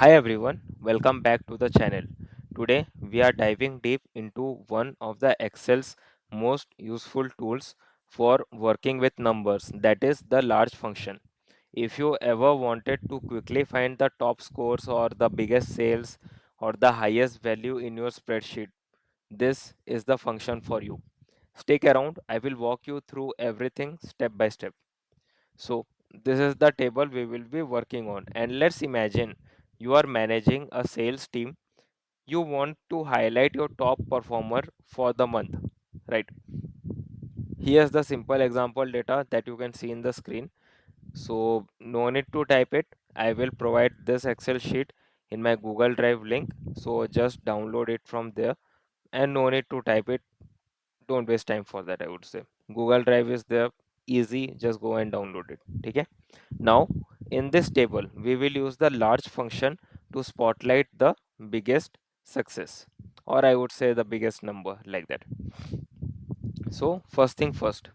Hi everyone, welcome back to the channel. Today we are diving deep into one of the Excel's most useful tools for working with numbers, that is the large function. If you ever wanted to quickly find the top scores or the biggest sales or the highest value in your spreadsheet, this is the function for you. Stick around, I will walk you through everything step by step. So this is the table we will be working on. And let's imagine you are managing a sales team. You want to highlight your top performer for the month, right? Here's the simple example data that you can see in the screen. So no need to type it. I will provide this Excel sheet in my Google Drive link. So just download it from there and no need to type it. Don't waste time for that, I would say. Google Drive is there, easy, just go and download it. Okay. Now, in this table, we will use the large function to spotlight the biggest success, or I would say the biggest number, like that. So, first thing first,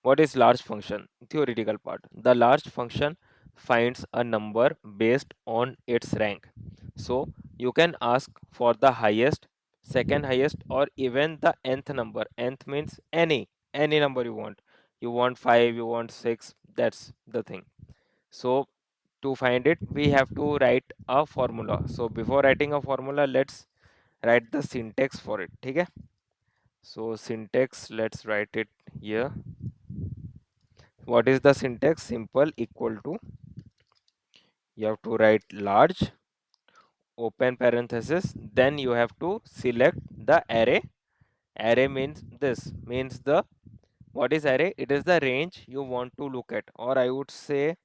what is large function? Theoretical part. The large function finds a number based on its rank. So, you can ask for the highest, second highest, or even the nth number. Nth means any number you want. You want 5, you want 6, that's the thing. So to find it, we have to write a formula. So before writing a formula, let's write the syntax for it. Okay. So syntax, let's write it here. What is the syntax? Simple, equal to, you have to write large, open parenthesis, then you have to select the array. Array means this, means the, what is array? It is the range you want to look at, or I would say,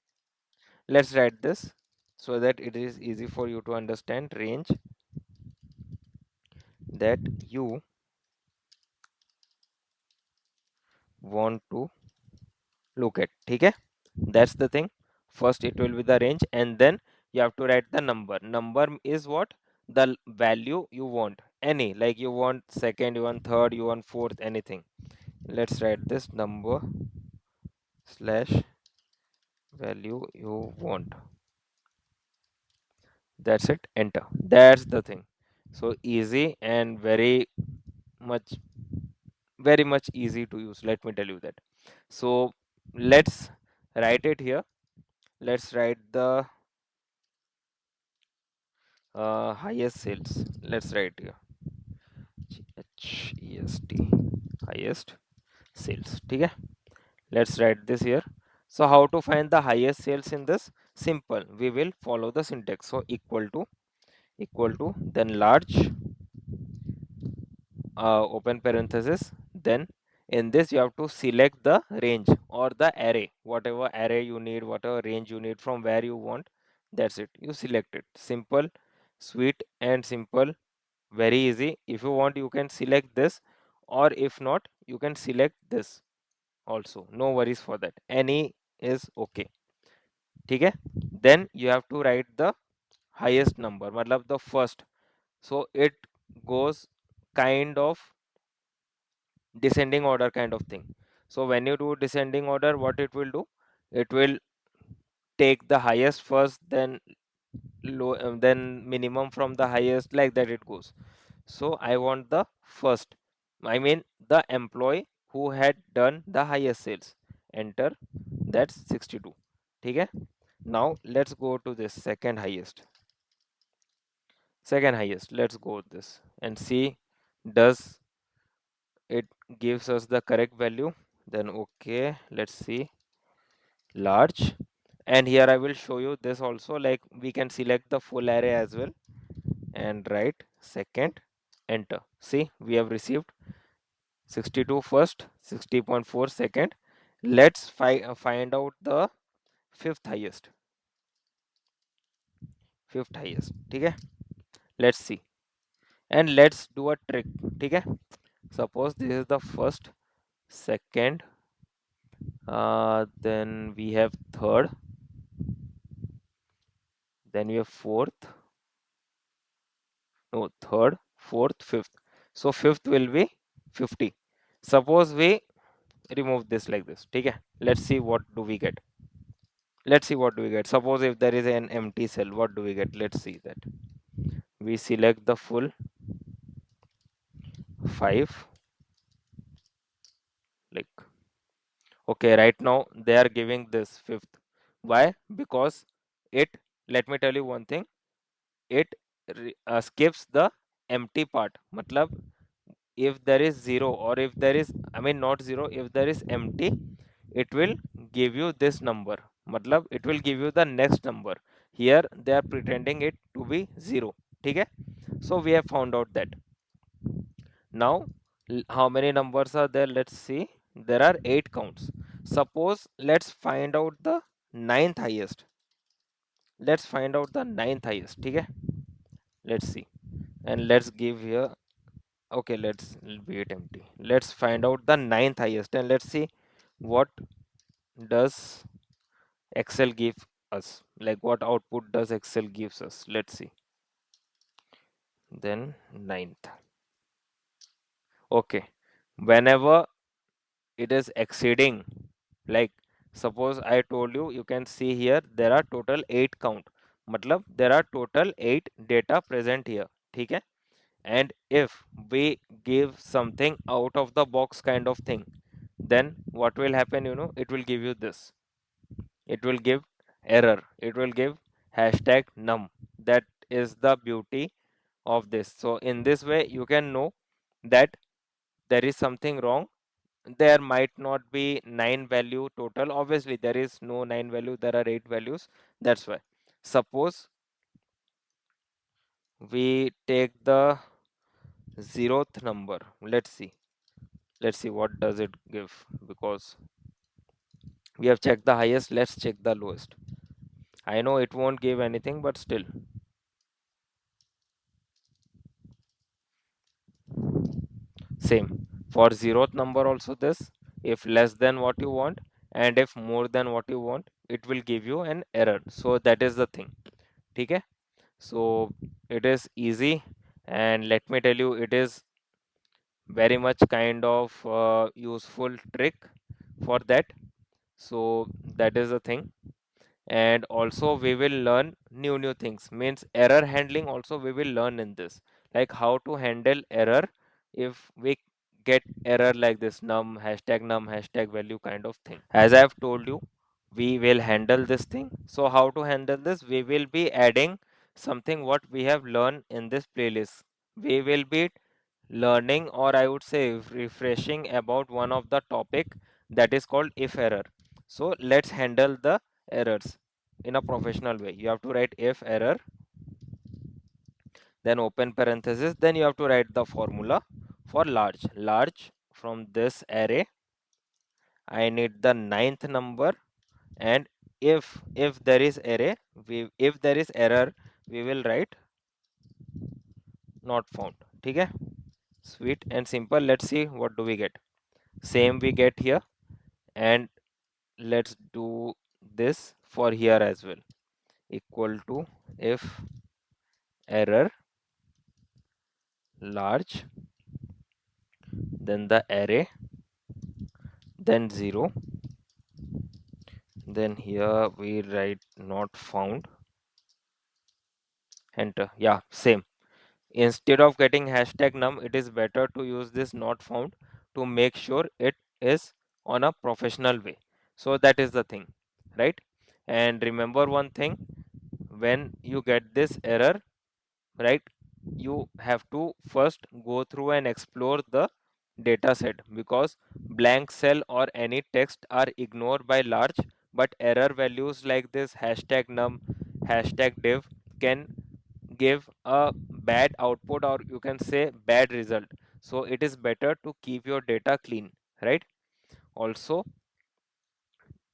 let's write this so that it is easy for you to understand. Range that you want to look at. Okay, that's the thing. First it will be the range and then you have to write the number. Number is what? The value you want, any, like you want second, you want third, you want fourth, anything. Let's write this number slash value you want. That's it, enter. That's the thing. So easy and much very much easy to use, let me tell you that. So let's write it here. Let's write the highest sales. Let's write here HEST, highest sales. Okay, let's write this here. So how to find the highest sales in this? Simple, we will follow the syntax. So equal to then large, open parenthesis, then in this you have to select the range or the array, whatever array you need, whatever range you need, from where you want. That's it, you select it. Simple, sweet and simple, very easy. If you want, you can select this, or if not, you can select this also, no worries for that, any is okay. Okay, then you have to write the highest number, matlab the first. So it goes kind of descending order kind of thing. So when you do descending order, what it will do, it will take the highest first, then low, then minimum from the highest, like that it goes. So I want the first, I mean the employee who had done the highest sales. Enter, that's 62. Okay, now let's go to this second highest. Let's go with this and see, does it gives us the correct value? Then okay, let's see, large. And here I will show you this also, like we can select the full array as well and write second, enter. See, we have received 62 first, 60.4 second. Let's find out the fifth highest. Okay, let's see. And let's do a trick. Okay, suppose this is the first, second, then we have third, then we have fourth, no, third, fourth, fifth. So fifth will be 50. Suppose we remove this like this. Okay, let's see what do we get. Let's see what do we get. Suppose if there is an empty cell, what do we get? Let's see that. We select the full 5, like, okay, right now they are giving this fifth. Why? Because it, let me tell you one thing, it skips the empty part. Matlab, if there is 0 or if there is, I mean not 0, if there is empty, it will give you this number. Matlab, it will give you the next number. Here they are pretending it to be 0. Okay? So we have found out that. Now, how many numbers are there? Let's see. There are 8 counts. Suppose let's find out the ninth highest. Let's find out the ninth highest. Okay? Let's see. And let's give here. Okay, let's be it empty. Let's find out the ninth highest and let's see what does Excel give us. Like what output does Excel gives us. Let's see. Then ninth. Okay. Whenever it is exceeding, like suppose I told you, you can see here there are total 8 count. Matlab there are total 8 data present here. Okay? And if we give something out of the box kind of thing, then what will happen, it will give you this. It will give error. It will give hashtag num. That is the beauty of this. So in this way you can know that there is something wrong. There might not be 9 value total. Obviously there is no 9 value, there are 8 values. That's why. Suppose we take the zeroth number. Let's see what does it give, because we have checked the highest. Let's check the lowest. I know it won't give anything, but still. Same for zeroth number also this. If less than what you want and if more than what you want, it will give you an error. So that is the thing. Okay? So it is easy, and let me tell you, it is very much kind of useful trick for that. So that is the thing. And also we will learn new things, means error handling also we will learn in this, like how to handle error if we get error like this num hashtag value kind of thing. As I have told you, we will handle this thing. So how to handle this? We will be adding something what we have learned in this playlist. We will be learning, or I would say refreshing, about one of the topic that is called if error. So let's handle the errors in a professional way. You have to write if error, then open parenthesis, then you have to write the formula for large. From this array I need the ninth number, and if there is array, if there is error, we will write not found. Okay? Sweet and simple. Let's see what do we get. Same we get here, and let's do this for here as well. Equal to if error large, then the array, then 0, then here we write not found, enter. Yeah, same. Instead of getting hashtag num, it is better to use this not found to make sure it is on a professional way. So that is the thing, right? And remember one thing, when you get this error, right, you have to first go through and explore the data set, because blank cell or any text are ignored by large, but error values like this hashtag num, hashtag div can give a bad output, or you can say bad result. So it is better to keep your data clean, right? Also,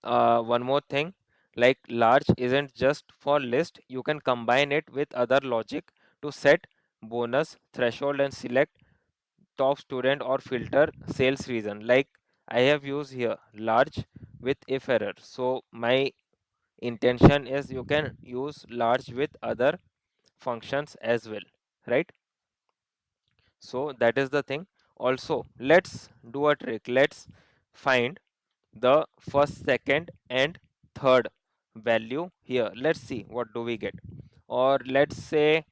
one more thing, like large isn't just for list, you can combine it with other logic to set bonus threshold and select top student or filter sales reason. Like I have used here large with if error. So my intention is you can use large with other functions as well, right? So that is the thing. Also, let's do a trick. Let's find the first, second, and third value here. Let's see what do we get. Or let's say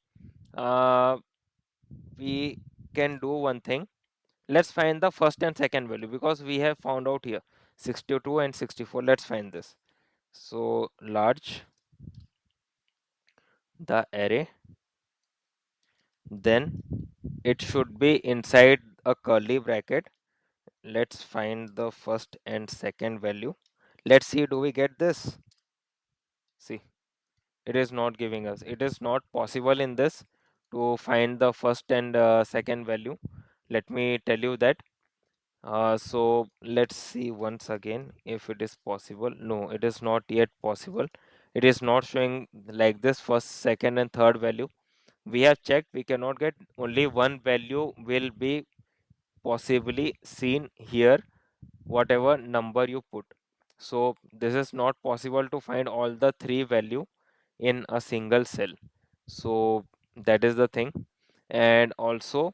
uh, we can do one thing. Let's find the first and second value because we have found out here 62 and 64. Let's find this. So large the array, then it should be inside a curly bracket. Let's find the first and second value. Let's see, do we get this? See, it is not giving us. It is not possible in this to find the first and second value. Let me tell you that. So let's see once again if it is possible. No, it is not yet possible. It is not showing like this first, second, and third value. We have checked, we cannot get, only one value will be possibly seen here, whatever number you put. So this is not possible to find all the three value in a single cell. So that is the thing. And also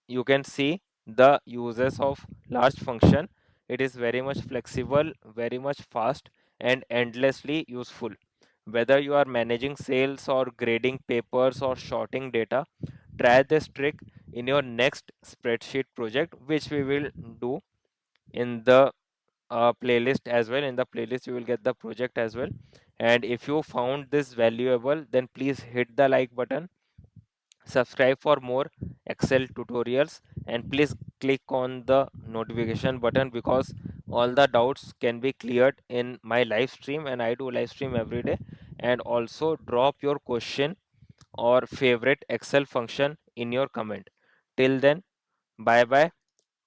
you can see the uses of large function. It is very much flexible, very much fast, and endlessly useful. Whether you are managing sales or grading papers or sorting data, try this trick in your next spreadsheet project, which we will do in the playlist as well. In the playlist you will get the project as well. And if you found this valuable, then please hit the like button, subscribe for more Excel tutorials, and please click on the notification button because all the doubts can be cleared in my live stream, and I do live stream every day. And also drop your question or favorite Excel function in your comment. Till then, bye bye,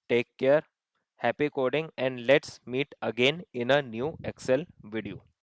take care, happy coding, and let's meet again in a new Excel video.